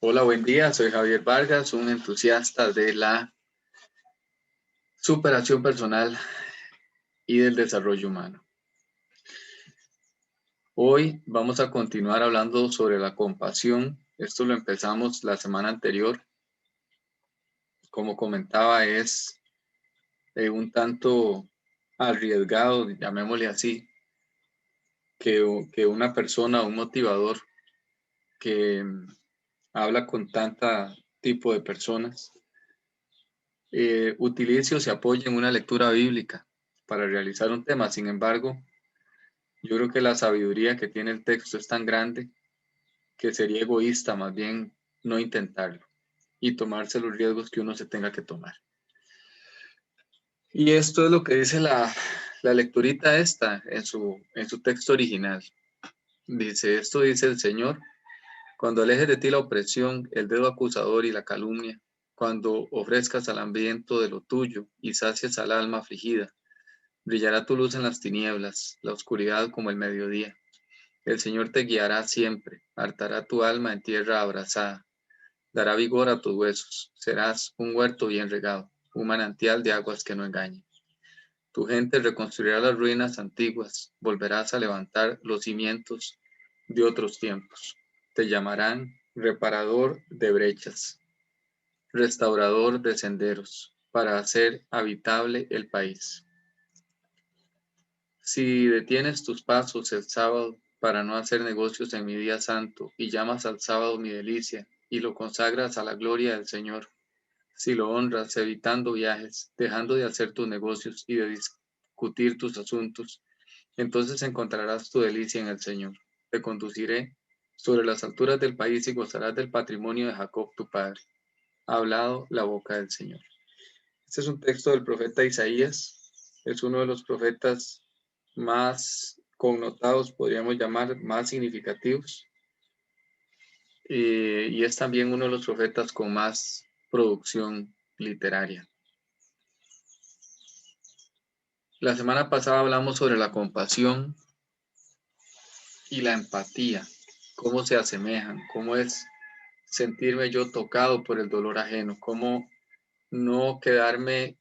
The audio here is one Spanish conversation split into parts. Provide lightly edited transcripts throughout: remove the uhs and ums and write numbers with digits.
Hola, buen día. Soy Javier Vargas, un entusiasta de la superación personal y del desarrollo humano. Hoy vamos a continuar hablando sobre la compasión. Esto lo empezamos la semana anterior. Como comentaba, es un tanto arriesgado, llamémosle así, que una persona, un motivador que habla con tanta tipo de personas, utilice o se apoye en una lectura bíblica para realizar un tema. Sin embargo, yo creo que la sabiduría que tiene el texto es tan grande que sería egoísta más bien no intentarlo y tomarse los riesgos que uno se tenga que tomar. Y esto es lo que dice la lecturita esta en su texto original. Dice, esto dice el Señor, cuando alejes de ti la opresión, el dedo acusador y la calumnia, cuando ofrezcas al hambriento de lo tuyo y sacies al alma afligida, brillará tu luz en las tinieblas, la oscuridad como el mediodía. El Señor te guiará siempre, hartará tu alma en tierra abrasada, dará vigor a tus huesos, serás un huerto bien regado, un manantial de aguas que no engañen. Tu gente reconstruirá las ruinas antiguas, volverás a levantar los cimientos de otros tiempos. Te llamarán reparador de brechas, restaurador de senderos, para hacer habitable el país. Si detienes tus pasos el sábado para no hacer negocios en mi día santo y llamas al sábado mi delicia y lo consagras a la gloria del Señor, si lo honras evitando viajes, dejando de hacer tus negocios y de discutir tus asuntos, entonces encontrarás tu delicia en el Señor. Te conduciré sobre las alturas del país y gozarás del patrimonio de Jacob tu padre. Ha hablado la boca del Señor. Este es un texto del profeta Isaías. Es uno de los profetas más connotados, podríamos llamar, más significativos. Y es también uno de los profetas con más producción literaria. La semana pasada hablamos sobre la compasión y la empatía, cómo se asemejan, cómo es sentirme yo tocado por el dolor ajeno, cómo no quedarme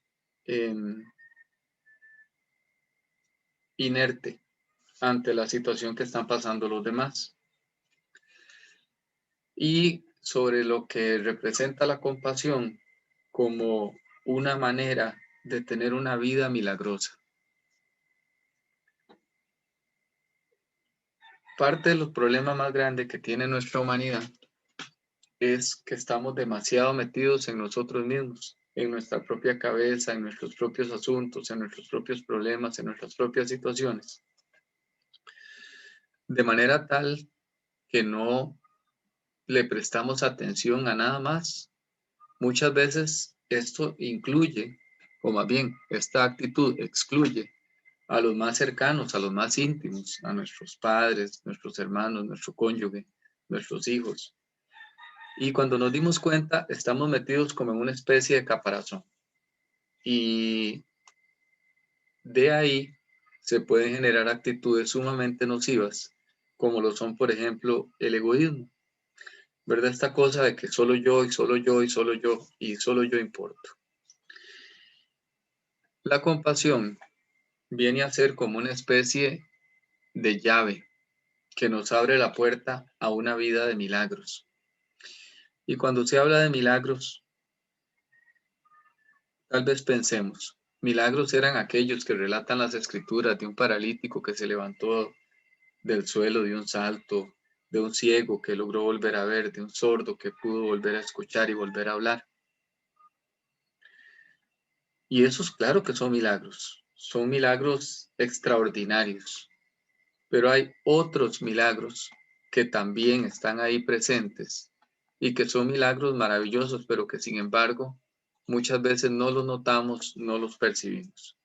inerte ante la situación que están pasando los demás. Y sobre lo que representa la compasión como una manera de tener una vida milagrosa. Parte de los problemas más grandes que tiene nuestra humanidad es que estamos demasiado metidos en nosotros mismos, en nuestra propia cabeza, en nuestros propios asuntos, en nuestros propios problemas, en nuestras propias situaciones, de manera tal que no le prestamos atención a nada más. Muchas veces esto incluye, o más bien, esta actitud excluye a los más cercanos, a los más íntimos, a nuestros padres, nuestros hermanos, nuestro cónyuge, nuestros hijos. Y cuando nos dimos cuenta, estamos metidos como en una especie de caparazón. Y de ahí se pueden generar actitudes sumamente nocivas, como lo son, por ejemplo, el egoísmo. ¿Verdad? Esta cosa de que solo yo y solo yo y solo yo y solo yo importo. La compasión viene a ser como una especie de llave que nos abre la puerta a una vida de milagros. Y cuando se habla de milagros, tal vez pensemos, milagros eran aquellos que relatan las escrituras de un paralítico que se levantó del suelo de un salto, de un ciego que logró volver a ver, de un sordo que pudo volver a escuchar y volver a hablar. Y esos, claro que son milagros extraordinarios, pero hay otros milagros que también están ahí presentes y que son milagros maravillosos, pero que sin embargo muchas veces no los notamos, no los percibimos.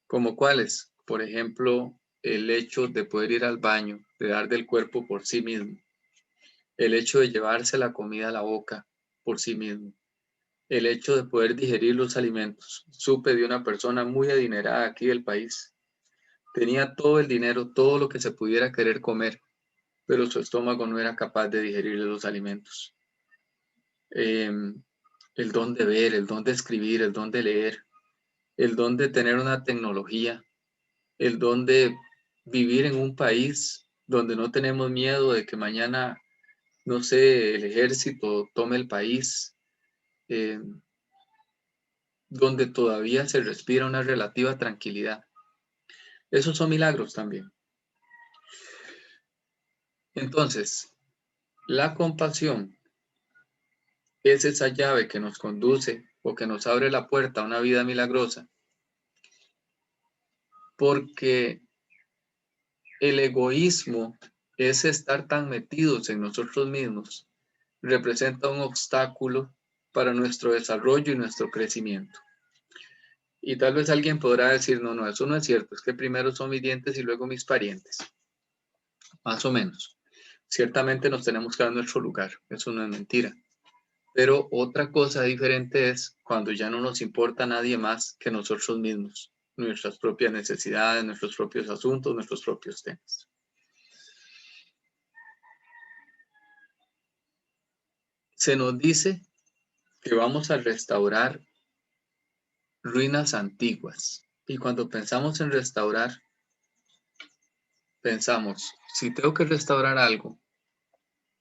¿Como cuáles? Por ejemplo, el hecho de poder ir al baño, de dar del cuerpo por sí mismo, el hecho de llevarse la comida a la boca por sí mismo, el hecho de poder digerir los alimentos. Supe de una persona muy adinerada aquí del país. Tenía todo el dinero, todo lo que se pudiera querer comer, pero su estómago no era capaz de digerir los alimentos. el don de ver, el don de escribir, el don de leer, el don de tener una tecnología, el don de vivir en un país donde no tenemos miedo de que mañana, no sé, el ejército tome el país, donde todavía se respira una relativa tranquilidad. Esos son milagros también. Entonces, la compasión es esa llave que nos conduce o que nos abre la puerta a una vida milagrosa, porque el egoísmo es estar tan metidos en nosotros mismos, representa un obstáculo para nuestro desarrollo y nuestro crecimiento. Y tal vez alguien podrá decir, no, eso no es cierto, es que primero son mis dientes y luego mis parientes. Más o menos. Ciertamente nos tenemos que dar nuestro lugar, eso no es mentira. Pero otra cosa diferente es cuando ya no nos importa nadie más que nosotros mismos, nuestras propias necesidades, nuestros propios asuntos, nuestros propios temas. Se nos dice que vamos a restaurar ruinas antiguas. Y cuando pensamos en restaurar, pensamos, si tengo que restaurar algo,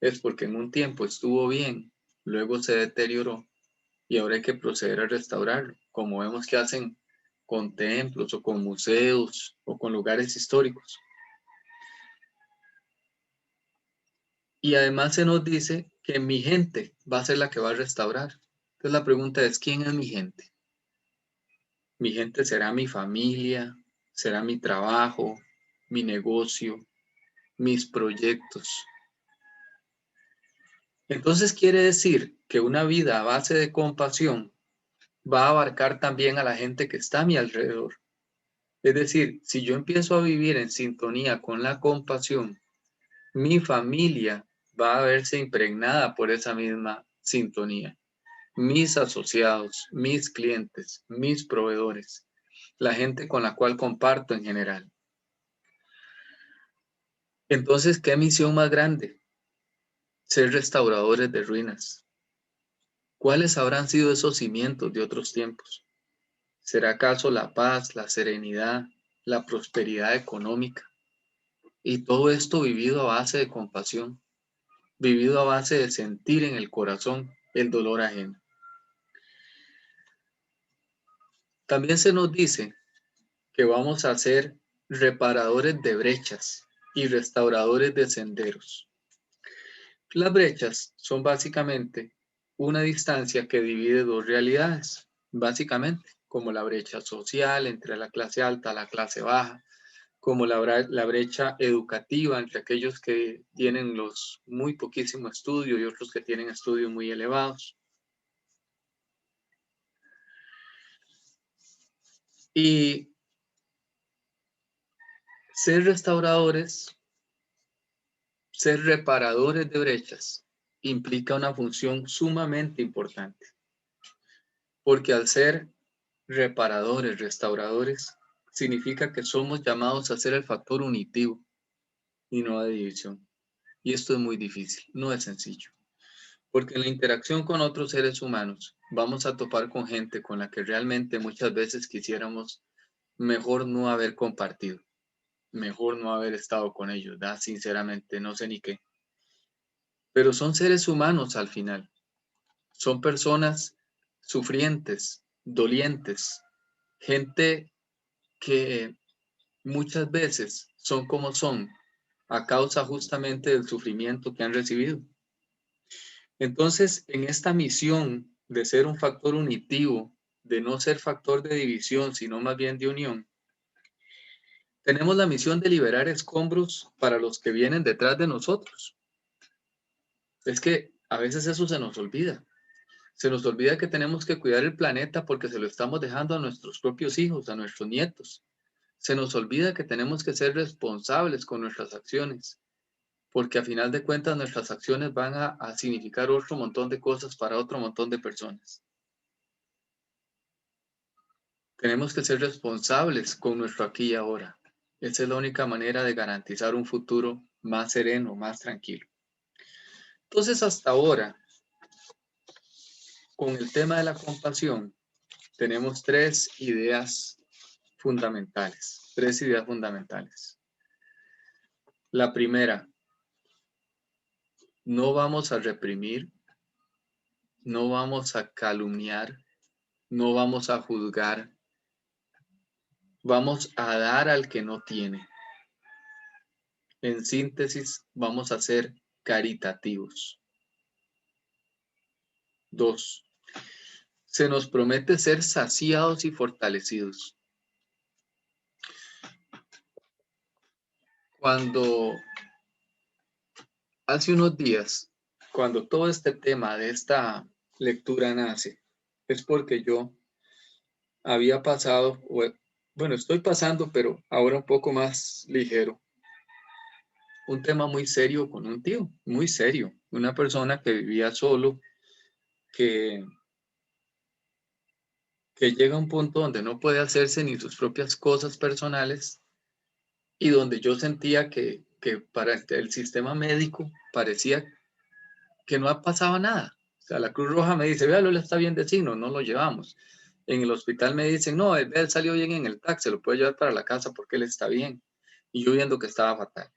es porque en un tiempo estuvo bien, luego se deterioró y ahora hay que proceder a restaurarlo, como vemos que hacen con templos o con museos o con lugares históricos. Y además se nos dice que mi gente va a ser la que va a restaurar. Entonces la pregunta es, ¿quién es mi gente? Mi gente será mi familia, será mi trabajo, mi negocio, mis proyectos. Entonces quiere decir que una vida a base de compasión va a abarcar también a la gente que está a mi alrededor. Es decir, si yo empiezo a vivir en sintonía con la compasión, mi familia va a verse impregnada por esa misma sintonía. Mis asociados, mis clientes, mis proveedores, la gente con la cual comparto en general. Entonces, ¿qué misión más grande? Ser restauradores de ruinas. ¿Cuáles habrán sido esos cimientos de otros tiempos? ¿Será acaso la paz, la serenidad, la prosperidad económica? Y todo esto vivido a base de compasión, vivido a base de sentir en el corazón el dolor ajeno. También se nos dice que vamos a ser reparadores de brechas y restauradores de senderos. Las brechas son básicamente una distancia que divide dos realidades, básicamente, como la brecha social entre la clase alta y la clase baja, como la brecha educativa entre aquellos que tienen los muy poquísimo estudio y otros que tienen estudios muy elevados. Y ser restauradores, ser reparadores de brechas, implica una función sumamente importante, porque al ser reparadores, restauradores, significa que somos llamados a ser el factor unitivo y no de división. Y esto es muy difícil, no es sencillo. Porque en la interacción con otros seres humanos vamos a topar con gente con la que realmente muchas veces quisiéramos mejor no haber compartido, mejor no haber estado con ellos, ¿verdad? Sinceramente, no sé ni qué. Pero son seres humanos al final, son personas sufrientes, dolientes, gente que muchas veces son como son a causa justamente del sufrimiento que han recibido. Entonces, en esta misión de ser un factor unitivo, de no ser factor de división, sino más bien de unión, tenemos la misión de liberar escombros para los que vienen detrás de nosotros. Es que a veces eso se nos olvida. Se nos olvida que tenemos que cuidar el planeta porque se lo estamos dejando a nuestros propios hijos, a nuestros nietos. Se nos olvida que tenemos que ser responsables con nuestras acciones, porque a final de cuentas nuestras acciones van a significar otro montón de cosas para otro montón de personas. Tenemos que ser responsables con nuestro aquí y ahora. Esa es la única manera de garantizar un futuro más sereno, más tranquilo. Entonces, hasta ahora, con el tema de la compasión tenemos tres ideas fundamentales. La primera, no vamos a reprimir, no vamos a calumniar, no vamos a juzgar, vamos a dar al que no tiene. En síntesis, vamos a ser caritativos. 2. Se nos promete ser saciados y fortalecidos. Cuando hace unos días, cuando todo este tema de esta lectura nace, es porque yo había pasado, bueno, estoy pasando, pero ahora un poco más ligero, un tema muy serio con un tío, muy serio, una persona que vivía solo, que llega a un punto donde no puede hacerse ni sus propias cosas personales y donde yo sentía que para el sistema médico parecía que no pasaba nada. O sea, la Cruz Roja me dice, véalo, él está bien de signo, no lo llevamos. En el hospital me dicen, no, él salió bien en el taxi, lo puede llevar para la casa porque él está bien. Y yo viendo que estaba fatal.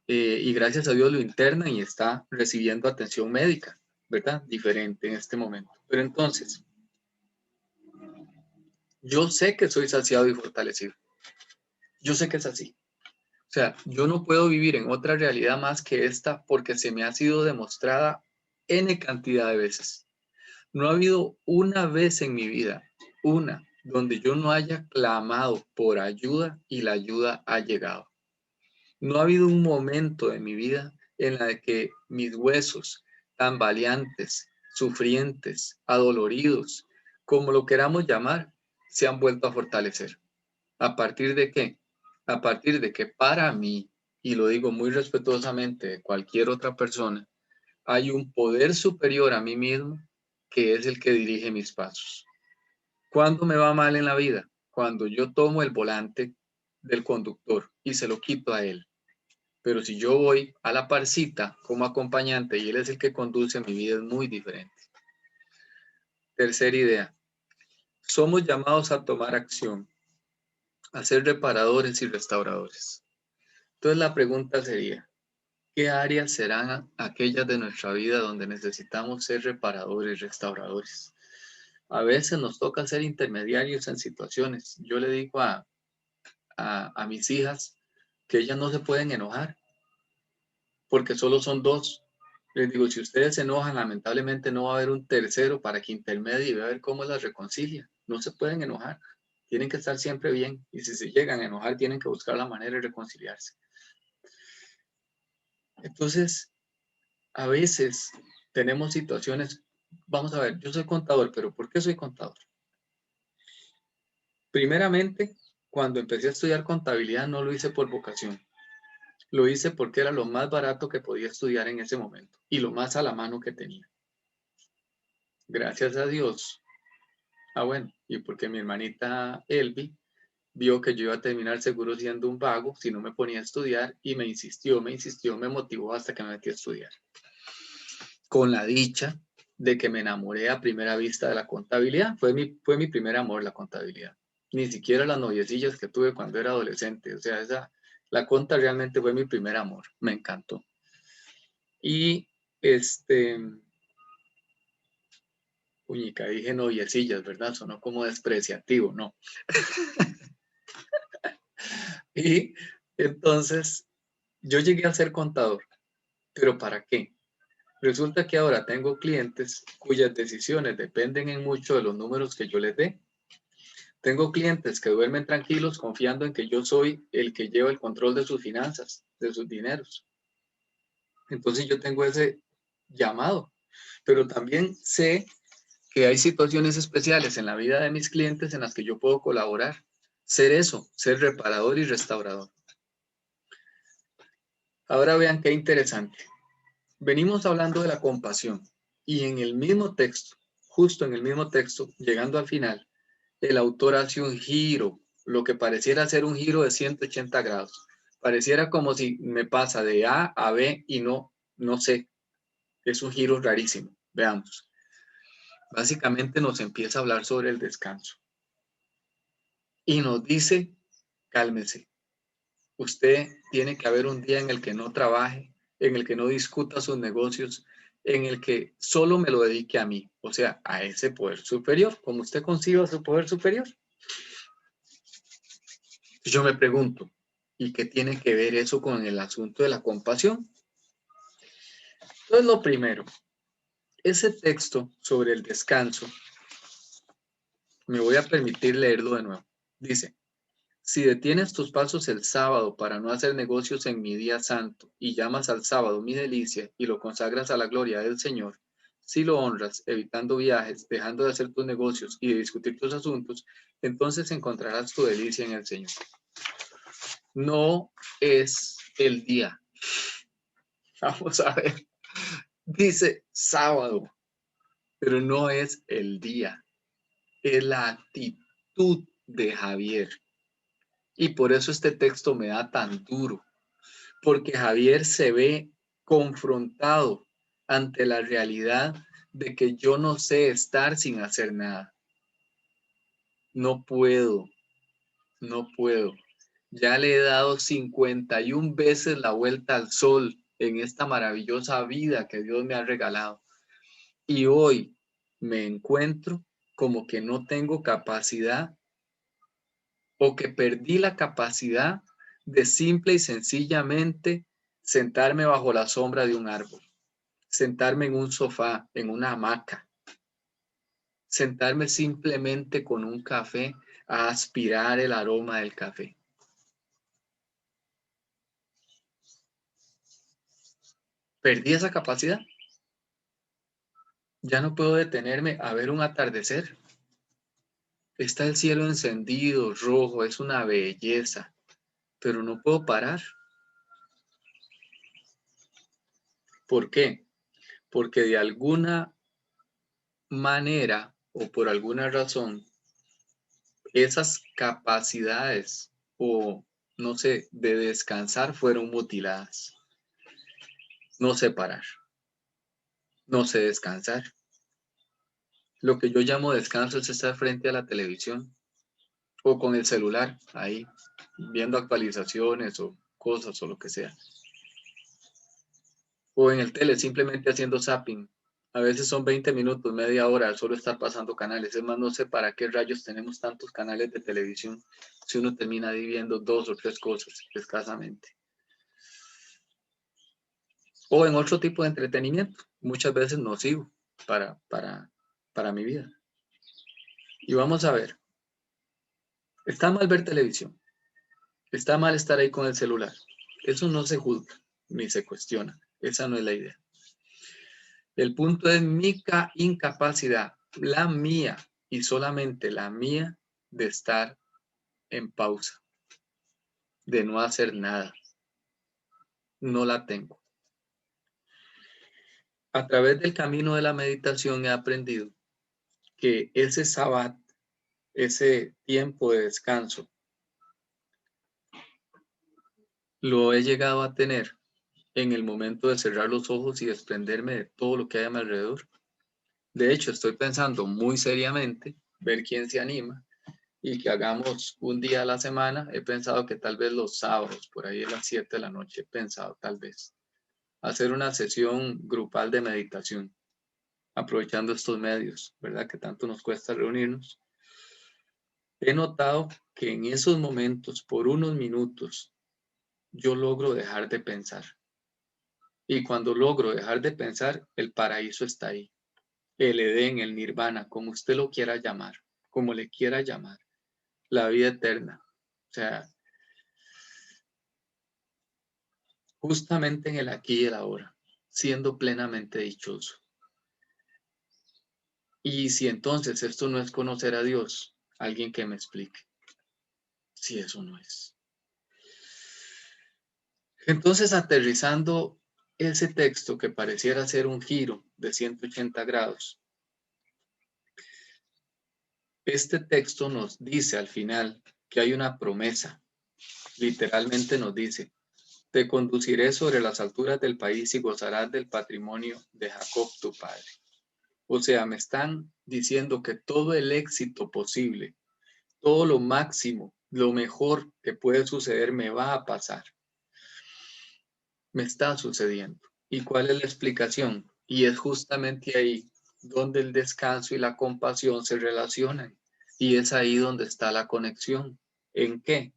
Y gracias a Dios lo internan y está recibiendo atención médica, ¿verdad? Diferente en este momento. Pero entonces, yo sé que soy saciado y fortalecido. Yo sé que es así. O sea, yo no puedo vivir en otra realidad más que esta porque se me ha sido demostrada N cantidad de veces. No ha habido una vez en mi vida, donde yo no haya clamado por ayuda y la ayuda ha llegado. No ha habido un momento de mi vida en la que mis huesos, tambaleantes, sufrientes, adoloridos, como lo queramos llamar, se han vuelto a fortalecer. ¿A partir de qué? A partir de que para mí, y lo digo muy respetuosamente de cualquier otra persona, hay un poder superior a mí mismo que es el que dirige mis pasos. ¿Cuándo me va mal en la vida? Cuando yo tomo el volante del conductor y se lo quito a él. Pero si yo voy a la parcita como acompañante y él es el que conduce, mi vida es muy diferente. Tercera idea. Somos llamados a tomar acción, a ser reparadores y restauradores. Entonces la pregunta sería, ¿qué áreas serán aquellas de nuestra vida donde necesitamos ser reparadores, restauradores? A veces nos toca ser intermediarios en situaciones. Yo le digo a mis hijas que ellas no se pueden enojar porque solo son dos. Les digo, si ustedes se enojan, lamentablemente no va a haber un tercero para que intermedie y vea a ver cómo las reconcilia. No se pueden enojar. Tienen que estar siempre bien. Y si se llegan a enojar, tienen que buscar la manera de reconciliarse. Entonces, a veces tenemos situaciones, vamos a ver, yo soy contador, pero ¿por qué soy contador? Primeramente, cuando empecé a estudiar contabilidad no lo hice por vocación. Lo hice porque era lo más barato que podía estudiar en ese momento y lo más a la mano que tenía. Gracias a Dios. Bueno, y porque mi hermanita Elvi vio que yo iba a terminar seguro siendo un vago si no me ponía a estudiar y me insistió, me motivó hasta que me metí a estudiar. Con la dicha de que me enamoré a primera vista de la contabilidad. Fue mi primer amor, la contabilidad. Ni siquiera las noviecillas que tuve cuando era adolescente. O sea, la conta realmente fue mi primer amor. Me encantó. Y puñica, dije noviecillas, ¿verdad? Sonó como despreciativo, ¿no? Y entonces yo llegué a ser contador. ¿Pero para qué? Resulta que ahora tengo clientes cuyas decisiones dependen en mucho de los números que yo les dé. Tengo clientes que duermen tranquilos confiando en que yo soy el que lleva el control de sus finanzas, de sus dineros. Entonces yo tengo ese llamado, pero también sé que hay situaciones especiales en la vida de mis clientes en las que yo puedo colaborar. Ser eso, ser reparador y restaurador. Ahora vean qué interesante. Venimos hablando de la compasión y en el mismo texto, justo en el mismo texto, llegando al final, el autor hace un giro, lo que pareciera ser un giro de 180 grados. Pareciera como si me pasa de A a B y no sé. Es un giro rarísimo. Veamos. Básicamente nos empieza a hablar sobre el descanso y nos dice, cálmese. Usted tiene que haber un día en el que no trabaje, en el que no discuta sus negocios, en el que solo me lo dedique a mí, o sea, a ese poder superior, como usted conciba su poder superior. Yo me pregunto, ¿y qué tiene que ver eso con el asunto de la compasión? Entonces, lo primero, ese texto sobre el descanso, me voy a permitir leerlo de nuevo. Dice, si detienes tus pasos el sábado para no hacer negocios en mi día santo y llamas al sábado mi delicia y lo consagras a la gloria del Señor, si lo honras, evitando viajes, dejando de hacer tus negocios y de discutir tus asuntos, entonces encontrarás tu delicia en el Señor. No es el día. Vamos a ver. Dice sábado, pero no es el día. Es la actitud de Javier. Y por eso este texto me da tan duro. Porque Javier se ve confrontado ante la realidad de que yo no sé estar sin hacer nada. No puedo, no puedo. Ya le he dado 51 veces la vuelta al sol en esta maravillosa vida que Dios me ha regalado. Y hoy me encuentro como que no tengo capacidad o que perdí la capacidad de simple y sencillamente sentarme bajo la sombra de un árbol, sentarme en un sofá, en una hamaca, sentarme simplemente con un café a aspirar el aroma del café. Perdí esa capacidad. Ya no puedo detenerme a ver un atardecer. Está el cielo encendido, rojo, es una belleza, pero no puedo parar. ¿Por qué? Porque de alguna manera o por alguna razón, esas capacidades o, no sé, de descansar fueron mutiladas. No sé parar, no sé descansar. Lo que yo llamo descanso es estar frente a la televisión o con el celular ahí, viendo actualizaciones o cosas o lo que sea. O en el tele, simplemente haciendo zapping. A veces son 20 minutos, media hora, solo estar pasando canales. Es más, no sé para qué rayos tenemos tantos canales de televisión si uno termina viviendo 2 o 3 cosas escasamente. O en otro tipo de entretenimiento, muchas veces nocivo para mi vida. Y vamos a ver, está mal ver televisión, está mal estar ahí con el celular. Eso no se juzga ni se cuestiona. Esa no es la idea. El punto es mi incapacidad, la mía y solamente la mía, de estar en pausa, de no hacer nada. No la tengo. A través del camino de la meditación he aprendido que ese sabbat, ese tiempo de descanso, lo he llegado a tener en el momento de cerrar los ojos y desprenderme de todo lo que hay a mi alrededor. De hecho, estoy pensando muy seriamente ver quién se anima y que hagamos un día a la semana. He pensado que tal vez los sábados, por ahí a las 7 de la noche, he pensado tal vez hacer una sesión grupal de meditación, aprovechando estos medios, ¿verdad? Que tanto nos cuesta reunirnos. He notado que en esos momentos, por unos minutos, yo logro dejar de pensar. Y cuando logro dejar de pensar, el paraíso está ahí. El Edén, el Nirvana, como usted lo quiera llamar, como le quiera llamar, la vida eterna. O sea, justamente en el aquí y el ahora, siendo plenamente dichoso. Y si entonces esto no es conocer a Dios, alguien que me explique si eso no es. Entonces, aterrizando ese texto que pareciera ser un giro de 180 grados, este texto nos dice al final que hay una promesa. Literalmente nos dice, te conduciré sobre las alturas del país y gozarás del patrimonio de Jacob tu padre. O sea, me están diciendo que todo el éxito posible, todo lo máximo, lo mejor que puede suceder me va a pasar. Me está sucediendo. ¿Y cuál es la explicación? Y es justamente ahí donde el descanso y la compasión se relacionan. Y es ahí donde está la conexión. ¿En qué?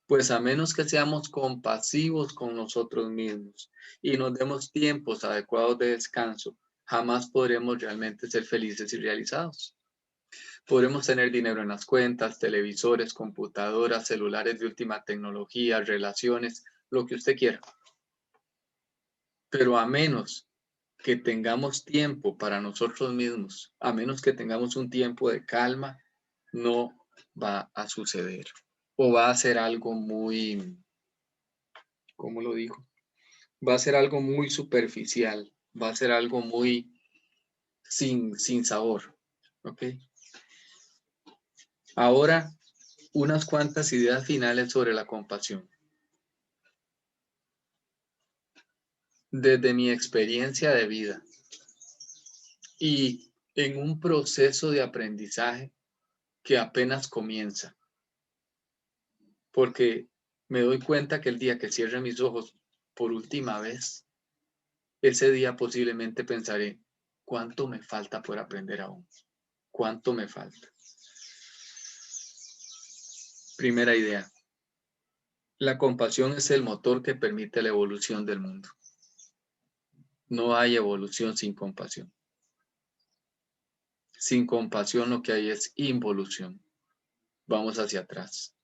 Pues a menos que seamos compasivos con nosotros mismos y nos demos tiempos adecuados de descanso, jamás podremos realmente ser felices y realizados. Podremos tener dinero en las cuentas, televisores, computadoras, celulares de última tecnología, relaciones, lo que usted quiera. Pero a menos que tengamos tiempo para nosotros mismos, a menos que tengamos un tiempo de calma, no va a suceder. O va a ser algo muy, ¿cómo lo digo? Va a ser algo muy superficial, va a ser algo muy sin sabor. ¿Ok? Ahora, unas cuantas ideas finales sobre la compasión. Desde mi experiencia de vida y en un proceso de aprendizaje que apenas comienza, porque me doy cuenta que el día que cierre mis ojos por última vez, ese día posiblemente pensaré, ¿cuánto me falta por aprender aún? ¿Cuánto me falta? Primera idea. La compasión es el motor que permite la evolución del mundo. No hay evolución sin compasión. Sin compasión lo que hay es involución. Vamos hacia atrás.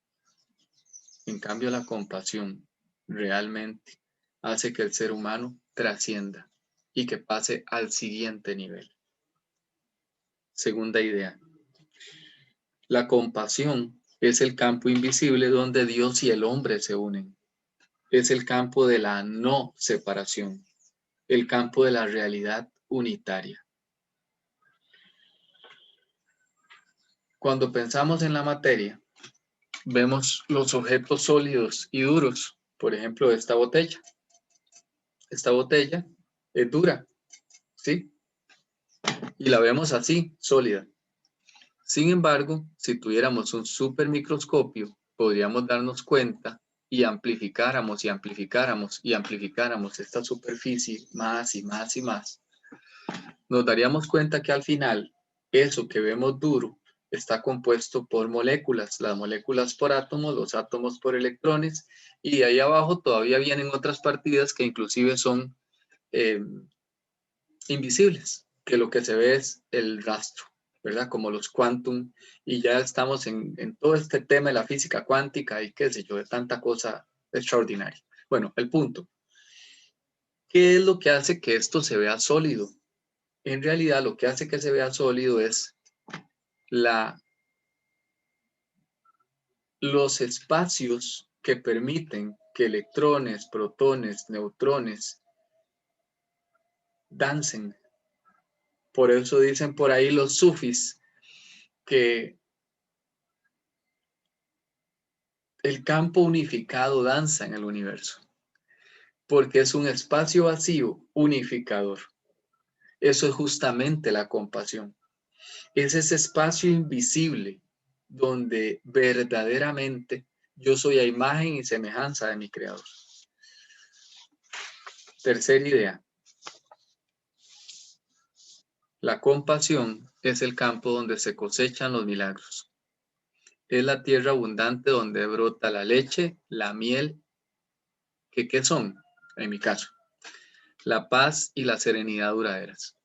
En cambio, la compasión realmente hace que el ser humano trascienda y que pase al siguiente nivel. Segunda idea. La compasión es el campo invisible donde Dios y el hombre se unen. Es el campo de la no separación, el campo de la realidad unitaria. Cuando pensamos en la materia, vemos los objetos sólidos y duros. Por ejemplo, esta botella. Esta botella es dura, ¿sí? Y la vemos así, sólida. Sin embargo, si tuviéramos un supermicroscopio, podríamos darnos cuenta y amplificáramos y amplificáramos y amplificáramos esta superficie más y más y más. Nos daríamos cuenta que al final, eso que vemos duro está compuesto por moléculas, las moléculas por átomos, los átomos por electrones, y de ahí abajo todavía vienen otras partidas que inclusive son invisibles, que lo que se ve es el rastro, ¿verdad? Como los quantum, y ya estamos en todo este tema de la física cuántica y qué sé yo, de tanta cosa extraordinaria. Bueno, el punto. ¿Qué es lo que hace que esto se vea sólido? En realidad, lo que hace que se vea sólido es los espacios que permiten que electrones, protones, neutrones dancen. Por eso dicen por ahí los sufis que el campo unificado danza en el universo, porque es un espacio vacío unificador. Eso es justamente la compasión. Es ese espacio invisible donde verdaderamente yo soy a imagen y semejanza de mi Creador. Tercera idea. La compasión es el campo donde se cosechan los milagros. Es la tierra abundante donde brota la leche, la miel, que ¿qué son? En mi caso, la paz y la serenidad duraderas.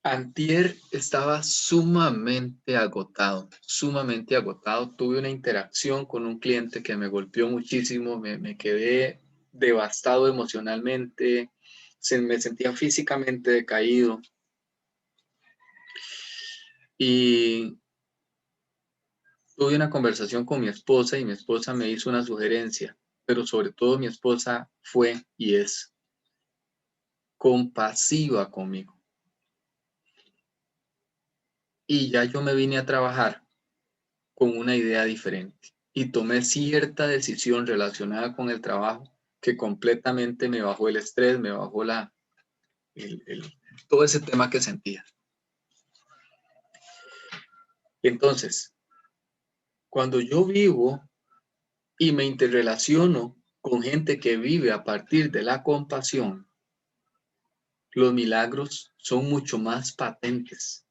Antier estaba sumamente agotado. Tuve una interacción con un cliente que me golpeó muchísimo, me quedé devastado emocionalmente, me sentía físicamente decaído. Y tuve una conversación con mi esposa y mi esposa me hizo una sugerencia, pero sobre todo mi esposa fue y es compasiva conmigo. Y ya yo me vine a trabajar con una idea diferente y tomé cierta decisión relacionada con el trabajo que completamente me bajó el estrés, me bajó todo ese tema que sentía. Entonces, cuando yo vivo y me interrelaciono con gente que vive a partir de la compasión, los milagros son mucho más patentes,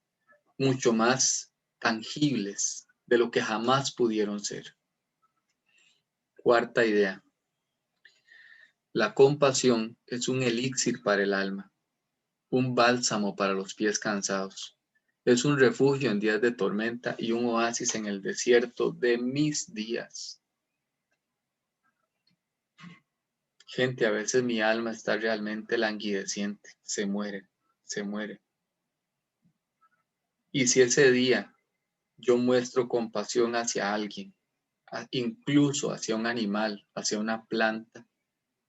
mucho más tangibles de lo que jamás pudieron ser. Cuarta idea. La compasión es un elixir para el alma, un bálsamo para los pies cansados. Es un refugio en días de tormenta y un oasis en el desierto de mis días. Gente, a veces mi alma está realmente languideciente, se muere, se muere. Y si ese día yo muestro compasión hacia alguien, incluso hacia un animal, hacia una planta,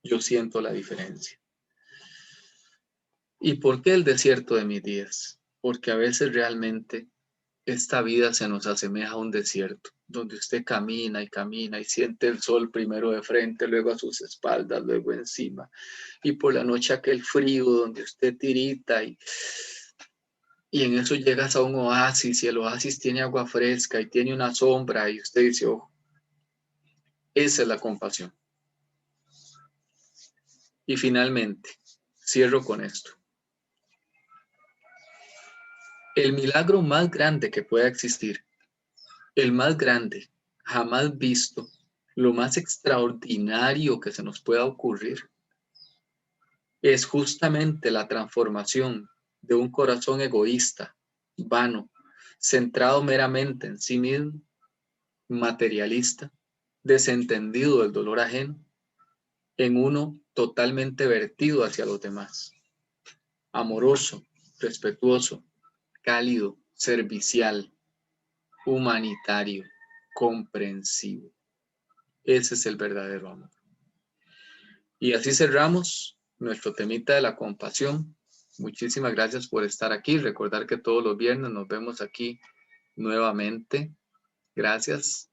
yo siento la diferencia. ¿Y por qué el desierto de mis días? Porque a veces realmente esta vida se nos asemeja a un desierto, donde usted camina y siente el sol primero de frente, luego a sus espaldas, luego encima. Y por la noche aquel frío donde usted tirita y en eso llegas a un oasis y el oasis tiene agua fresca y tiene una sombra y usted dice, oh, esa es la compasión. Y finalmente, cierro con esto. El milagro más grande que pueda existir, el más grande, jamás visto, lo más extraordinario que se nos pueda ocurrir, es justamente la transformación de un corazón egoísta, vano, centrado meramente en sí mismo, materialista, desentendido del dolor ajeno, en uno totalmente vertido hacia los demás, amoroso, respetuoso, cálido, servicial, humanitario, comprensivo. Ese es el verdadero amor. Y así cerramos nuestro temita de la compasión. Muchísimas gracias por estar aquí. Recordar que todos los viernes nos vemos aquí nuevamente. Gracias.